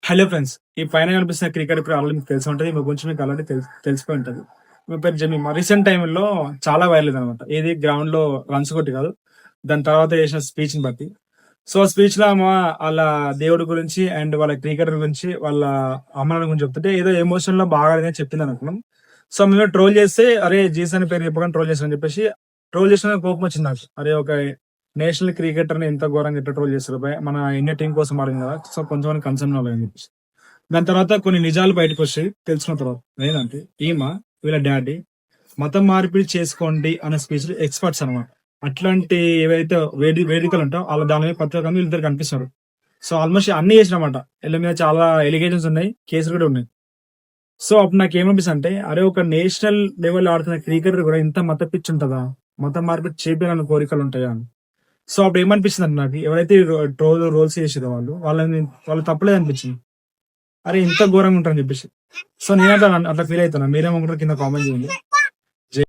Hello friends. ఈ పైన కనిపిస్తున్న క్రికెటర్ పేరు ఆల్రెడీ మీకు తెలిసి ఉంటది. ఈమె గురించి మీకు ఆల్రెడీ తెలిసిపోయి ఉంటది. ఈమె పేరు జమీమా. రీసెంట్ టైమ్‌లో చాలా వైరల్ అయిందనమాట. ఏది గ్రౌండ్‌లో రన్స్ కొట్టి కాదు. దాని తర్వాత చేసిన స్పీచ్‌ని బట్టి. సో, ఆ స్పీచ్‌లో ఆళ్ళ దేవుడి గురించి అండ్ వాళ్ళ క్రికెటర్ గురించి, వాళ్ళ అమ్మ నాన్న గురించి చెప్తుంటే ఏదో ఎమోషన్‌లో బాగా అదని చెప్పిందనుకున్నాం. సో, మేము ట్రోల్ చేస్తే అరే! జీసస్ అని పేరు చెప్పగానే ట్రోల్ చేశారని చెప్పేసి ట్రోల్ చేసినందుకు కోపం వచ్చింది నాకు. అరే! ఒక నేషనల్ క్రికెటర్‌ని ఎంత ఘోరంగా ఎట్లా ట్రోల్ చేస్తారు మన ఇండియా టీమ్ కోసం ఆడింది కదా! సో, కొంచెం కన్సర్న్ అవ్వాలని చెప్పేసి. దాని తర్వాత కొన్ని నిజాలు బయటకొచ్చాయి. తెలుసుకున్న తర్వాత ఏందంటే వీళ్ళ డ్యాడీ మతం మార్పిడి చేసుకోండి అనే స్పీచ్‌లో ఎక్స్‌పర్ట్స్ అన్నమాట. అట్లాంటి ఏవైతే వేదికలు ఉంటాయో దాని మీద ప్రతి ఒక్కరిని వీళ్ళిద్దరు కనిపిస్తారు. సో, ఆల్‌మోస్ట్ అన్నీ చేసినమాట. వీళ్ళ మీద చాలా ఎలిగేషన్స్ ఉన్నాయి. కేసులు కూడా ఉన్నాయి. సో, అప్పుడు నాకేమనిపిస్తదంటే, అరే! ఒక నేషనల్ లెవెల్‌లో ఆడుతున్న క్రికెటర్ కూడా ఇంత మత పిచ్చి ఉంటదా? మతం మార్పిడి చేపియాలని కోరికలు ఉంటాయా అని. సో, అప్పుడు ఏమనిపిచ్చిందంటే నాకు ఎవరైతే రోల్స్ చేసిర్రో వాళ్ళు తప్పులేదనిపించింది. అరే! ఇంత ఘోరంగా ఉంటారని జెప్పేసి. సో, నేనట్లా అట్లా ఫీల్ అయితున్నా. మీరేమనుకుంటారో కింద కామెంట్ జేయండి.